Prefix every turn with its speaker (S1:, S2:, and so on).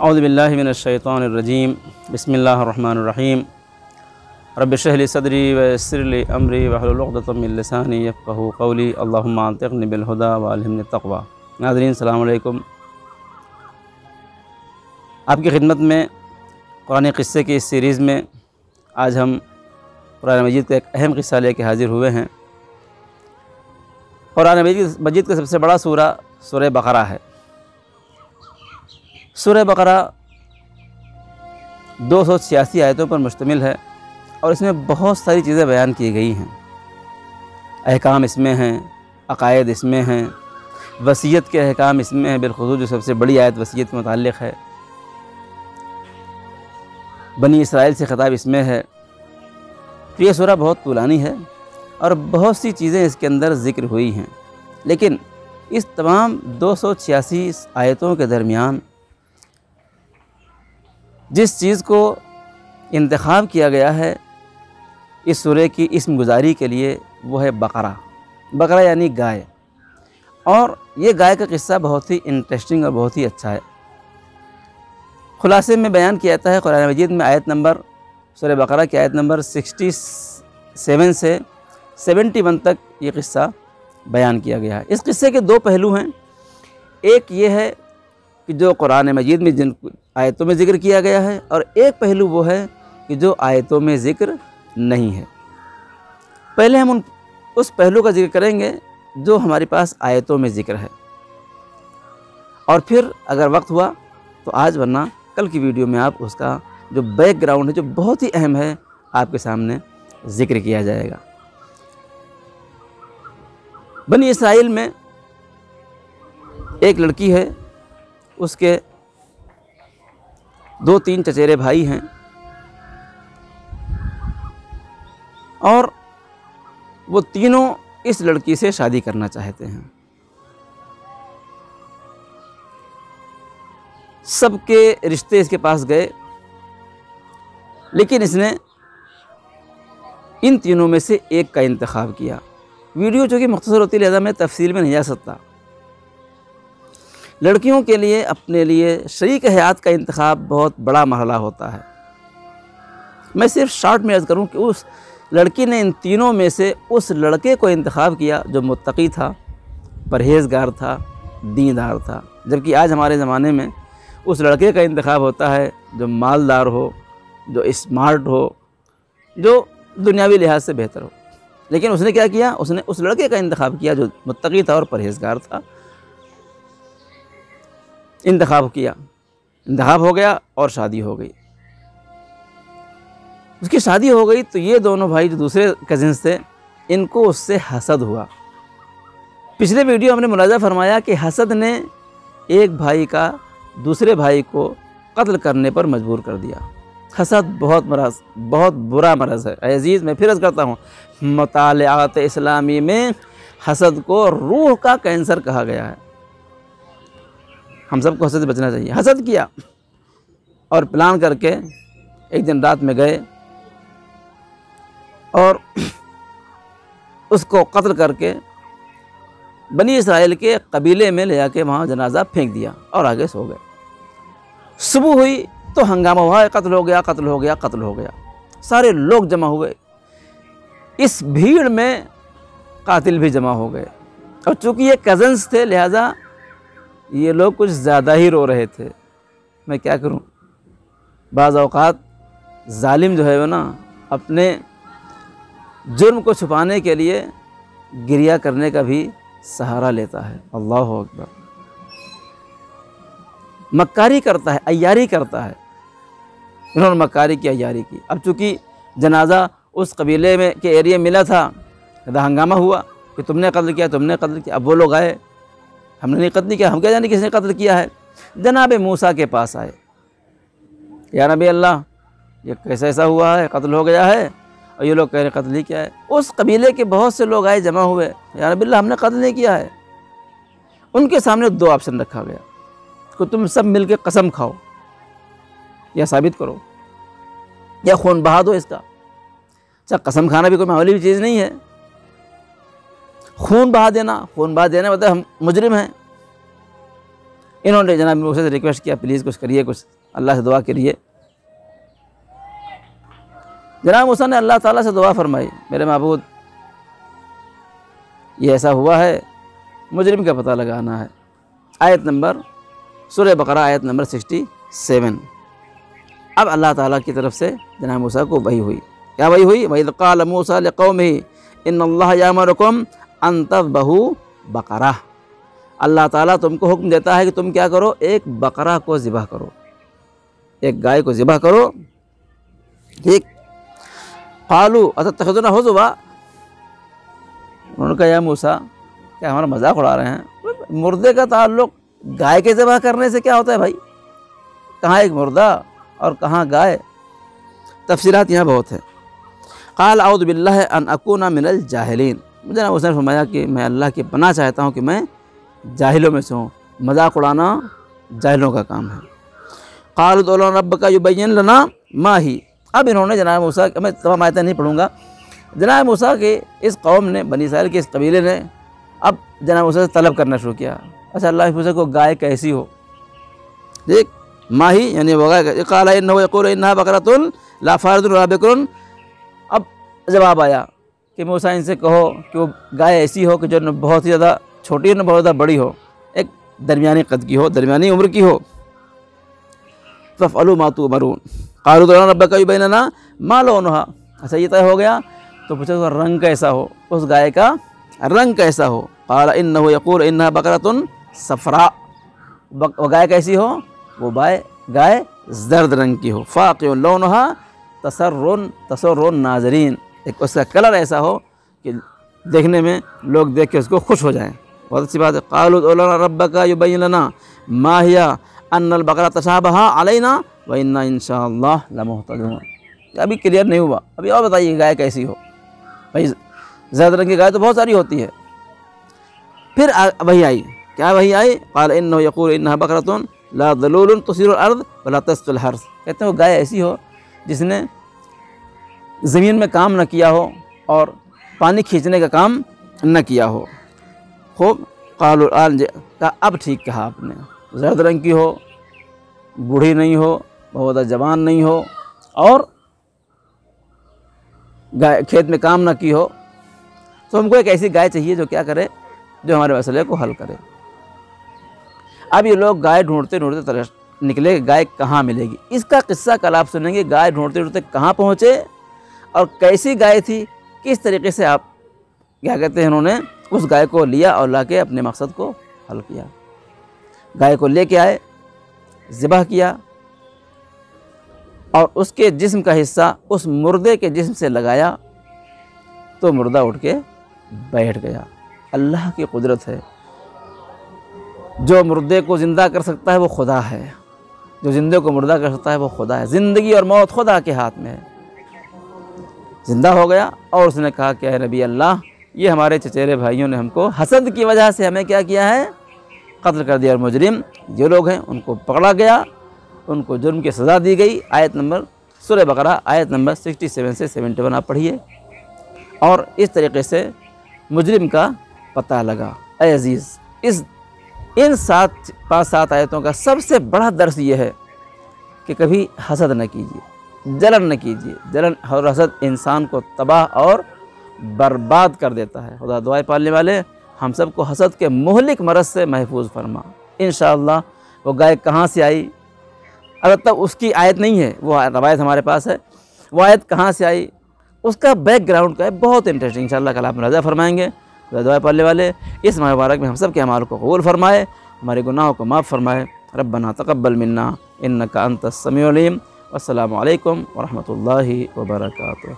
S1: औज़ु बिल्लाहि मिनश शैतानिर्रजीम बिस्मिल्लाहिर्रहमानिर्रहीम रब्बि इश्रह ली सदरी व यस्सिर ली अमरी वहलुल उक़दतम मिन लिसानी यफ़क़हू क़ौली अल्लाहुम्मा अंतिक़नी बिल हुदा व अल्हिमनी तक़वा। नाज़रीन अस्सलामु अलैकुम। आपकी खिदमत में कुरानी क़िस्से की इस सीरीज़ में आज हम कुरान मजीद का एक अहम क़िस्सा लेके हाज़िर हुए हैं। कुरान मजीद का सबसे बड़ा सूरा सूरह बक़रा है। सूरह बक़रा 286 आयतों पर मुश्तमिल है और इसमें बहुत सारी चीज़ें बयान की गई हैं। अहकाम इसमें हैं, अक़ायद इसमें हैं, वसीयत के अहकाम इसमें हैं। बिलख़ुसूस जो सबसे बड़ी आयत वसीयत के मुताल्लिक़ है, बनी इसराइल से ख़िताब इसमें है। तो ये सूरा बहुत तूलानी है और बहुत सी चीज़ें इसके अंदर ज़िक्र हुई हैं, लेकिन इस तमाम 286 आयतों के दरमियान जिस चीज़ को इंतख़ाब किया गया है इस सूरे की इस्म गुज़ारी के लिए, वो है बक़रा। बक़रा यानी गाय। और ये गाय का किस्सा बहुत ही इंटरेस्टिंग और बहुत ही अच्छा है। खुलासे में बयान किया जाता है कुरान मजीद में आयत नंबर सूरह बक़रा की आयत नंबर 67 से 71 तक ये किस्सा बयान किया गया है। इस किस्से के दो पहलू हैं। एक ये है कि जो कुरान मजीद में जिन आयतों में ज़िक्र किया गया है, और एक पहलू वो है कि जो आयतों में ज़िक्र नहीं है। पहले हम उस पहलू का ज़िक्र करेंगे जो हमारे पास आयतों में ज़िक्र है, और फिर अगर वक्त हुआ तो आज वरना कल की वीडियो में आप उसका जो बैकग्राउंड है, जो बहुत ही अहम है, आपके सामने ज़िक्र किया जाएगा। बनी इसराइल में एक लड़की है, उसके 2-3 चचेरे भाई हैं, और वो तीनों इस लड़की से शादी करना चाहते हैं। सबके रिश्ते इसके पास गए, लेकिन इसने इन तीनों में से एक का इंतखाब किया। वीडियो चूँकि मुख्तसर होती है, लिहाजा मैं तफसील में नहीं जा सकता। लड़कियों के लिए अपने लिए शरीक हयात का इंतखाब बहुत बड़ा मरहला होता है। मैं सिर्फ शॉर्ट में अर्ज़ करूँ कि उस लड़की ने इन तीनों में से उस लड़के को इंतखाब किया जो मुत्तकी था, परहेज़गार था, दीनदार था। जबकि आज हमारे ज़माने में उस लड़के का इंतखाब होता है जो मालदार हो, जो स्मार्ट हो, जो दुनियावी लिहाज से बेहतर हो। लेकिन उसने क्या किया? उसने उस लड़के का इंतखाब किया जो मुत्तकी था और परहेज़गार था। इंतखाब किया, इंतखाब हो गया और शादी हो गई। उसकी शादी हो गई तो ये दोनों भाई जो दूसरे कज़िन्स थे, इनको उससे हसद हुआ। पिछले वीडियो हमने मुलाज़ा फरमाया कि हसद ने एक भाई का दूसरे भाई को कत्ल करने पर मजबूर कर दिया। हसद बहुत बुरा मरज़ है। अज़ीज़, मैं फिर अर्ज़ करता हूँ, मुतालिआत इस्लामी में हसद को रूह का कैंसर कहा गया है। हम सबको हसद से बचना चाहिए। हसद किया और प्लान करके एक दिन रात में गए और उसको कत्ल करके बनी इसराइल के कबीले में ले जाके वहाँ जनाजा फेंक दिया और आगे सो गए। सुबह हुई तो हंगामा हुआ, कत्ल हो गया, कत्ल हो गया, कत्ल हो गया। सारे लोग जमा हुए। इस भीड़ में कातिल भी जमा हो गए, और चूँकि ये कज़न्स थे लिहाजा ये लोग कुछ ज़्यादा ही रो रहे थे। मैं क्या करूं? बाज़ औक़ात ज़ालिम जो है वो ना, अपने जुर्म को छुपाने के लिए गिरिया करने का भी सहारा लेता है। अल्लाहु अकबर। मक्कारी करता है, अय्यारी करता है। इन्होंने मक्कारी की, अय्यारी की। अब चूँकि जनाजा उस कबीले में के एरिया मिला था, हंगामा हुआ कि तुमने कत्ल किया, तुमने कत्ल किया। अब वो लोग आए, हमने नहीं कत्ल किया, हम क्या जाने किसने कत्ल किया है। जनाब मूसा के पास आए, या नबी अल्लाह, ये कैसा ऐसा हुआ है, कत्ल हो गया है, और ये लोग कह रहे कत्ल ही किया है। उस कबीले के बहुत से लोग आए, जमा हुए, या नबी अल्लाह, हमने कत्ल नहीं किया है। उनके सामने 2 ऑप्शन रखा गया कि तुम सब मिलकर कसम खाओ या साबित करो, या खून बहा दो इसका। अच्छा, कसम खाना भी कोई मामूली चीज़ नहीं है। खून बहा देना मतलब हम मुजरिम हैं। इन्होंने जनाब मूसा से रिक्वेस्ट किया, प्लीज़ कुछ करिए, कुछ अल्लाह से दुआ करिए। जनाब मूसा ने अल्लाह ताला से दुआ फरमाई, मेरे माबूद ये ऐसा हुआ है, मुजरिम का पता लगाना है। आयत नंबर सूरह बकरा आयत नंबर 67। अब अल्लाह ताला की तरफ से जनाब मूसा को वही हुई। क्या वही हुई? वइज़ क़ाल मूसा लिक़ौमिही इन्नल्लाह यअमुरुकुम अन तज़बहू बकरा। अल्लाह ताला तुमको हुक्म देता है कि तुम क्या करो, एक बकरा को ज़िबह करो, एक गाय को ज़िबह करो। ठीक। क़ालू अतत्तख़िज़ुना हुज़ुवा। उन्होंने कहा, या मूसा, क्या हमारा मजाक उड़ा रहे हैं? मुर्दे का ताल्लुक़ गाय के ज़िबह करने से क्या होता है भाई? कहाँ एक मुर्दा और कहाँ गाय? तफसीलात यहाँ बहुत है। क़ाल अऊज़ु बिल्लाहि अन अकूना मिनल जाहिलीन। मुझे ना उसने फरमाया कि मैं अल्लाह की पनाह चाहता हूँ कि मैं जाहिलों में से हूँ। मजाक उड़ाना जाहिलों का काम है। क़ालू उदउ लना रब्बका युबय्यिन लना मा ही। अब इन्होंने जनाब मूसा, मैं तमाम आयतें नहीं पढ़ूँगा, जनाब मूसा के इस कौम ने, बनी इस्राइल के इस कबीले ने अब जनाब मूसा से तलब करना शुरू किया। अच्छा, अल्लाह मूसा को गाय कैसी हो? देख, माही यानी वो गाय। क़ाल इन्नहु यक़ूलु इन्नहा बक़रतुन ला फ़ारिदुन वला बिक्रुन। अब जवाब आया कि मूसा इनसे कहो कि वो गाय ऐसी हो कि जो न बहुत ही ज़्यादा छोटी हो न बहुत ज़्यादा बड़ी हो, एक दरमियानी कद की हो, दरमियानी उम्र की हो। फ़अलू मा तुअमरून। क़ालू उदउ लना रब्बका युबय्यिन लना मा लौनुहा। अच्छा, ये तय हो गया तो पूछा उसका रंग कैसा हो, उस गाय का रंग कैसा हो? क़ाल इन्नहु यक़ूलु इन्नहा बक़रतुन सफ़रा। वो गाय कैसी हो? वो गाय जर्द रंग की हो। फ़ाक़िउन लौनुहा तसर्रुन नाज़रीन। एक उसका कलर ऐसा हो कि देखने में लोग देख के उसको खुश हो जाएं। बहुत अच्छी बात है। क़ालू उदउ लना रब्बका युबय्यिन लना मा हिया अन्नल बक़रा तशाबहा अलैना व इन्ना इंशाअल्लाह लमुहतदून। अभी क्लियर नहीं हुआ, अभी और बताइए गाय कैसी हो? भाई ज़्यादा रंग की गाय तो बहुत सारी होती है। फिर वही आई, क्या वही आई? क़ाल इन्नहु यक़ूलु इन्नहा बक़रतुन ला ज़लूलुन तुसीरुल अर्ज़ वला तस्क़िल हर्स। कहते हैं वो गाय ऐसी हो जिसने ज़मीन में काम न किया हो और पानी खींचने का काम न किया हो। खूब। क़ालू का अब ठीक कहा आपने, ज़र्द रंग की हो, बूढ़ी नहीं हो, बहुत ज़्यादा जवान नहीं हो और गाय खेत में काम न की हो, तो हमको एक ऐसी गाय चाहिए जो क्या करे, जो हमारे मसले को हल करे। अब ये लोग गाय ढूंढते ढूंढते तरह निकले, गाय कहाँ मिलेगी। इसका किस्सा कल आप सुनेंगे, गाय ढूंढते ढूंढते कहाँ पहुँचे और कैसी गाय थी, किस तरीके से आप क्या कहते हैं उन्होंने उस गाय को लिया और लाके अपने मकसद को हल किया। गाय को लेके आए, ज़िबह किया और उसके जिस्म का हिस्सा उस मुर्दे के जिस्म से लगाया तो मुर्दा उठ के बैठ गया। अल्लाह की कुदरत है। जो मुर्दे को ज़िंदा कर सकता है वो खुदा है, जो ज़िंदे को मुर्दा कर सकता है वो खुदा है। ज़िंदगी और मौत खुदा के हाथ में है। ज़िंदा हो गया और उसने कहा कि ऐ नबी अल्लाह, ये हमारे चचेरे भाइयों ने हमको हसद की वजह से हमें क्या किया है, कत्ल कर दिया। और मुजरिम जो लोग हैं उनको पकड़ा गया, उनको जुर्म की सज़ा दी गई। आयत नंबर सूरह बकरा आयत नंबर 67 से 71 आप पढ़िए। और इस तरीके से मुजरिम का पता लगा। ऐ अज़ीज़, इन 5-7 आयतों का सबसे बड़ा दर्स ये है कि कभी हसद न कीजिए, जलन न कीजिए। जलन और हसद इंसान को तबाह और बर्बाद कर देता है। खुदा दुआएं पालने वाले हम सबको हसद के मुहलिक मरज़ से महफूज फरमा। इंशाअल्लाह। वो गाय कहाँ से आई, अलबत्ता उसकी आयत नहीं है, वो रवायत हमारे पास है। वो आयत कहाँ से आई, उसका बैकग्राउंड का है, बहुत इंटरेस्टिंग। इंशाअल्लाह कल आप मुलाज़ा फरमाएँगे। दुआ पालने वाले इस माह मुबारक में हम सब के अमाल को कबूल फरमाए, हमारे गुनाहों को माफ़ फरमाए। रब्बना तक़ब्बल मिन्ना इन्नका अंतस समीउल अलीम। अस्सलामु अलैकुम व रहमतुल्लाहि व बरकातुहू।